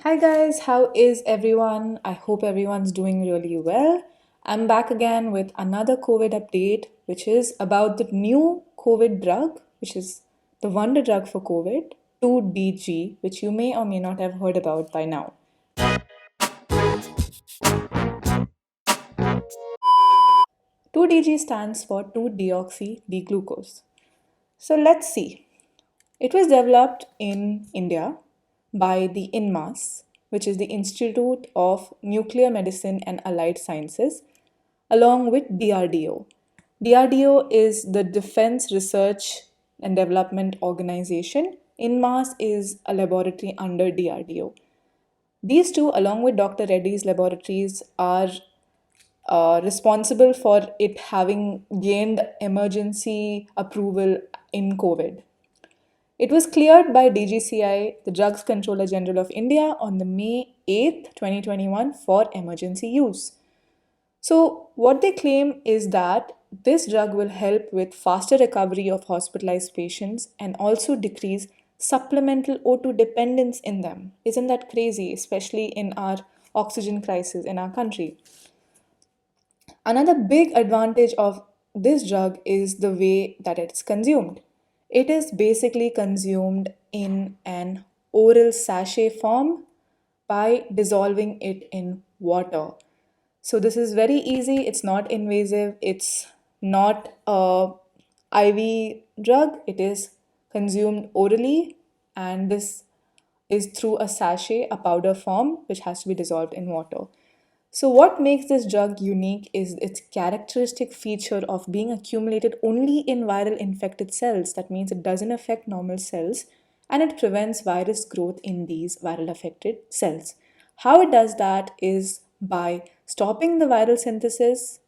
Hi guys, how is everyone? I hope everyone's doing really well. I'm back again with another COVID update, which is about the new COVID drug, which is the wonder drug for COVID, 2DG, which you may or may not have heard about by now. 2DG stands for 2-deoxy-D-glucose. So let's see. It was developed in India by the INMAS, which is the Institute of Nuclear Medicine and Allied Sciences, along with DRDO. DRDO is the Defense Research and Development Organization. INMAS is a laboratory under DRDO. These two, along with Dr. Reddy's laboratories, are responsible for it having gained emergency approval in COVID. It was cleared by DGCI, the Drugs Controller General of India, on the May 8th, 2021 for emergency use. So, what they claim is that this drug will help with faster recovery of hospitalized patients and also decrease supplemental O2 dependence in them. Isn't that crazy, especially in our oxygen crisis in our country? Another big advantage of this drug is the way that it's consumed. It is basically consumed in an oral sachet form by dissolving it in water. So this is very easy, it's not invasive, it's not a IV drug, it is consumed orally, and this is through a sachet, a powder form, which has to be dissolved in water. So, what makes this drug unique is its characteristic feature of being accumulated only in viral infected cells. That means it doesn't affect normal cells and it prevents virus growth in these viral affected cells. How it does that is by stopping the viral synthesis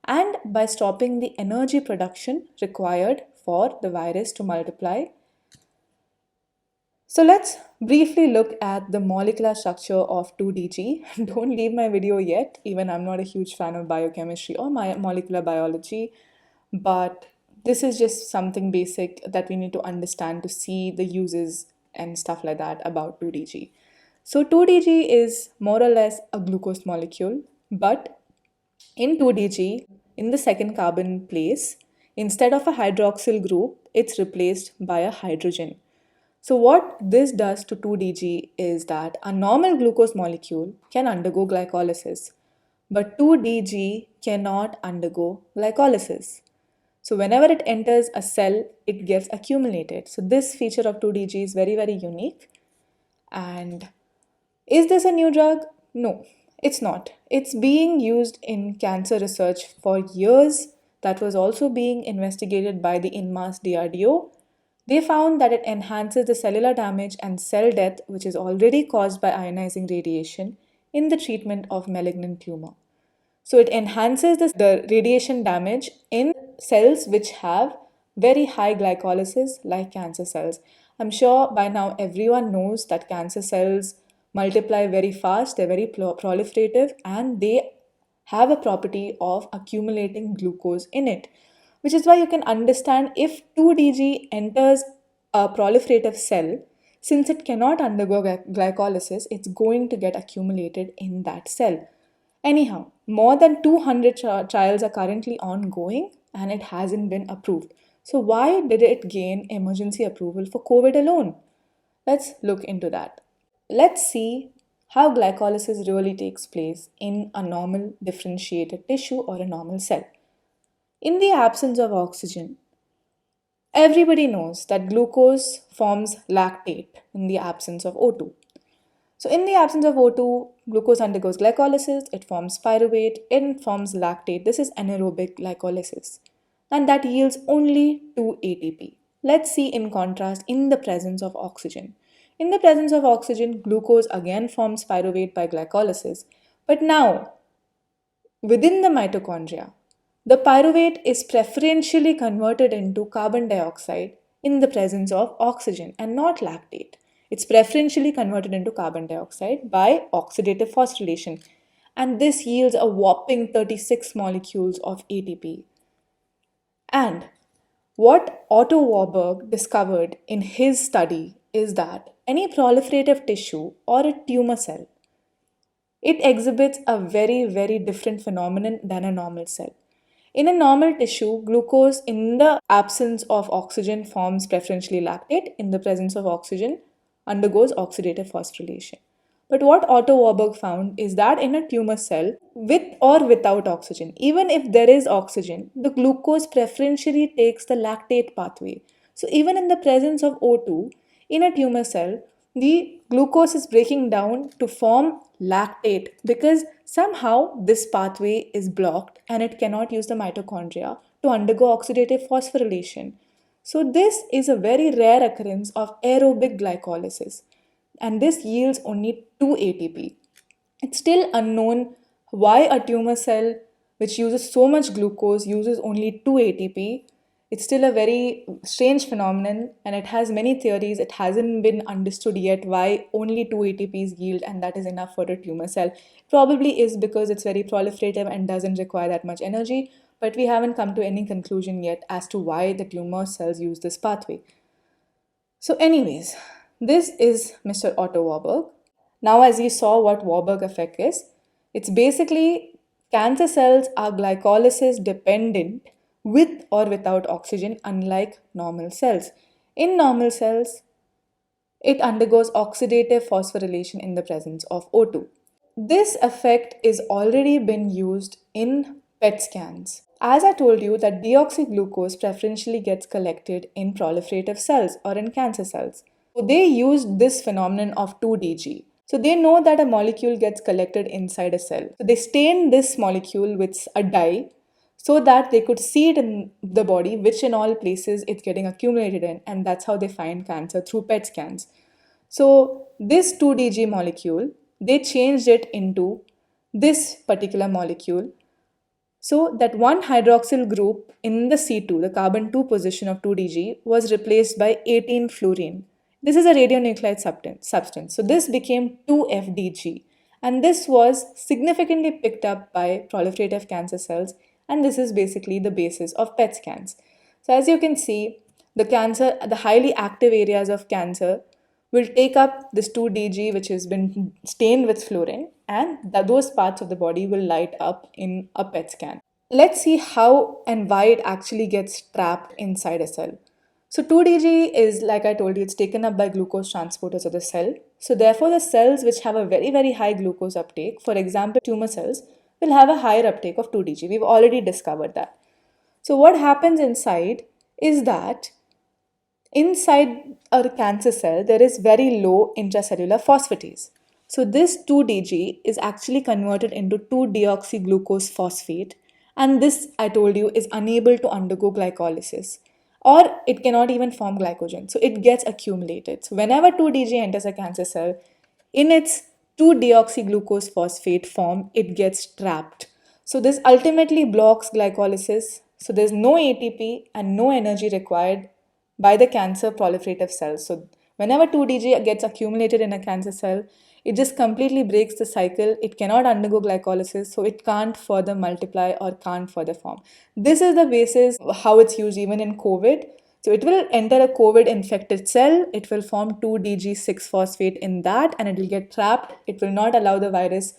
and by stopping the energy production required for the virus to multiply. So let's briefly look at the molecular structure of 2DG. Don't leave my video yet, even I'm not a huge fan of biochemistry or my molecular biology, but this is just something basic that we need to understand to see the uses and stuff like that about 2DG. So 2DG is more or less a glucose molecule, but in 2DG, in the second carbon place, instead of a hydroxyl group, it's replaced by a hydrogen. So, what this does to 2DG is that a normal glucose molecule can undergo glycolysis, but 2DG cannot undergo glycolysis. So, whenever it enters a cell, it gets accumulated. So, this feature of 2DG is very, very unique. And is this a new drug? No, it's not. It's being used in cancer research for years. That was also being investigated by the INMAS DRDO. They found that it enhances the cellular damage and cell death, which is already caused by ionizing radiation, in the treatment of malignant tumor. So it enhances the radiation damage in cells which have very high glycolysis, like cancer cells. I'm sure by now everyone knows that cancer cells multiply very fast, they're very proliferative, and they have a property of accumulating glucose in it, which is why you can understand if 2DG enters a proliferative cell, since it cannot undergo glycolysis, it's going to get accumulated in that cell. Anyhow, more than 200 trials are currently ongoing and it hasn't been approved. So, why did it gain emergency approval for COVID alone? Let's look into that. Let's see how glycolysis really takes place in a normal differentiated tissue or a normal cell. In the absence of oxygen, everybody knows that glucose forms lactate in the absence of O2. So, in the absence of O2, glucose undergoes glycolysis, it forms pyruvate, it forms lactate. This is anaerobic glycolysis, and that yields only 2 ATP. Let's see in contrast in the presence of oxygen. In the presence of oxygen, glucose again forms pyruvate by glycolysis, but now within the mitochondria, the pyruvate is preferentially converted into carbon dioxide in the presence of oxygen and not lactate. It's preferentially converted into carbon dioxide by oxidative phosphorylation, and this yields a whopping 36 molecules of ATP. And what Otto Warburg discovered in his study is that any proliferative tissue or a tumor cell, it exhibits a very, very different phenomenon than a normal cell. In a normal tissue, glucose in the absence of oxygen forms preferentially lactate. In the presence of oxygen, undergoes oxidative phosphorylation. But what Otto Warburg found is that in a tumor cell, with or without oxygen, even if there is oxygen, the glucose preferentially takes the lactate pathway. So even in the presence of O2, in a tumor cell, the glucose is breaking down to form lactate because somehow this pathway is blocked and it cannot use the mitochondria to undergo oxidative phosphorylation. So this is a very rare occurrence of aerobic glycolysis, and this yields only 2 ATP. It's still unknown why a tumor cell which uses so much glucose uses only 2 ATP. It's still a very strange phenomenon and it has many theories. It hasn't been understood yet why only 2 ATPs yield and that is enough for a tumor cell. Probably is because it's very proliferative and doesn't require that much energy, but we haven't come to any conclusion yet as to why the tumor cells use this pathway. So anyways, this is Mr. Otto Warburg. Now as you saw what Warburg effect is, it's basically cancer cells are glycolysis dependent with or without oxygen, unlike normal cells. In normal cells, it undergoes oxidative phosphorylation in the presence of O2. This effect is already been used in PET scans. As I told you that deoxyglucose preferentially gets collected in proliferative cells or in cancer cells. So they used this phenomenon of 2DG. So they know that a molecule gets collected inside a cell. So they stain this molecule with a dye so that they could see it in the body, which in all places it's getting accumulated in, and that's how they find cancer through PET scans. So this 2DG molecule, they changed it into this particular molecule so that one hydroxyl group in the C2, the carbon 2 position of 2DG, was replaced by 18 fluorine. This is a radionuclide substance. So this became 2FDG. And this was significantly picked up by proliferative cancer cells. And this is basically the basis of PET scans. So as you can see, the highly active areas of cancer will take up this 2DG which has been stained with fluorine, and those parts of the body will light up in a PET scan. Let's see how and why it actually gets trapped inside a cell. So 2DG is, like I told you, it's taken up by glucose transporters of the cell. So therefore the cells which have a very, very high glucose uptake, for example tumor cells, will have a higher uptake of 2DG. We've already discovered that. So what happens inside is that inside a cancer cell, there is very low intracellular phosphatase. So this 2DG is actually converted into 2-deoxyglucose phosphate, and this, I told you, is unable to undergo glycolysis, or it cannot even form glycogen. So it gets accumulated. So whenever 2DG enters a cancer cell, in its 2-deoxyglucose phosphate form, it gets trapped. So this ultimately blocks glycolysis. So there's no ATP and no energy required by the cancer proliferative cells. So whenever 2DG gets accumulated in a cancer cell, it just completely breaks the cycle. It cannot undergo glycolysis, so it can't further multiply or can't further form. This is the basis of how it's used even in COVID. So it will enter a COVID infected cell, it will form 2DG6-phosphate in that, and it will get trapped. It will not allow the virus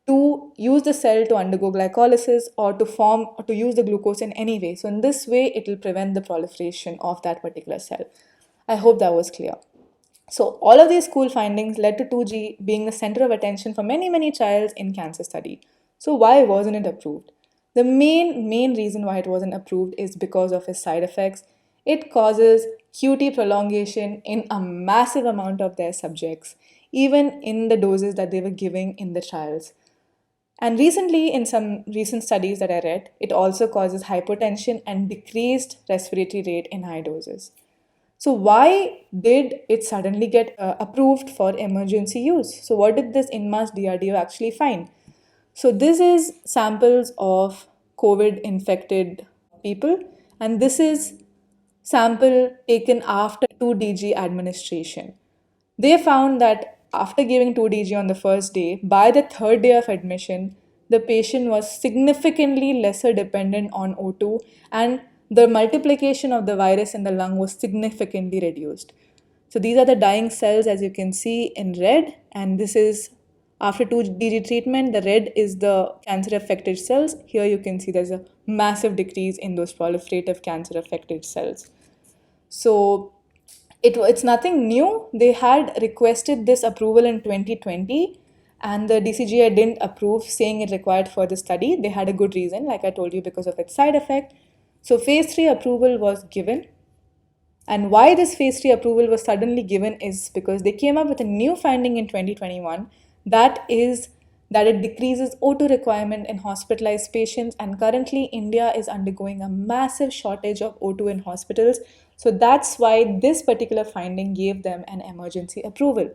to use the cell to undergo glycolysis or to form or to use the glucose in any way. So in this way, it will prevent the proliferation of that particular cell. I hope that was clear. So all of these cool findings led to 2G being the center of attention for many, many trials in cancer study. So why wasn't it approved? The main reason why it wasn't approved is because of its side effects. It causes QT prolongation in a massive amount of their subjects, even in the doses that they were giving in the trials. And recently, in some recent studies that I read, it also causes hypotension and decreased respiratory rate in high doses. So why did it suddenly get approved for emergency use? So what did this in-mass DRDO actually find? So this is samples of COVID infected people, and this is sample taken after 2DG administration. They found that after giving 2DG on the first day, by the third day of admission, the patient was significantly lesser dependent on O2, and the multiplication of the virus in the lung was significantly reduced. So these are the dying cells, as you can see in red, and this is after 2DG treatment. The red is the cancer affected cells. Here you can see there's a massive decrease in those proliferative cancer affected cells. So it's nothing new. They had requested this approval in 2020, and the DCGI didn't approve, saying it required further study. They had a good reason, like I told you, because of its side effect. So phase 3 approval was given. And why this phase 3 approval was suddenly given is because they came up with a new finding in 2021, that is that it decreases O2 requirement in hospitalized patients, and currently India is undergoing a massive shortage of O2 in hospitals. So that's why this particular finding gave them an emergency approval.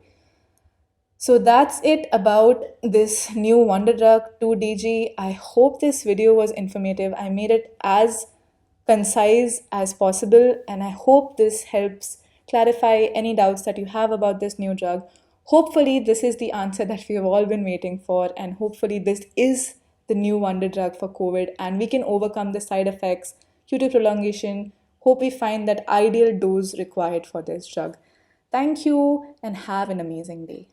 So that's it about this new wonder drug 2DG. I hope this video was informative. I made it as concise as possible, and I hope this helps clarify any doubts that you have about this new drug. Hopefully, this is the answer that we have all been waiting for, and hopefully, this is the new wonder drug for COVID, and we can overcome the side effects, QT prolongation. Hope we find that ideal dose required for this drug. Thank you, and have an amazing day.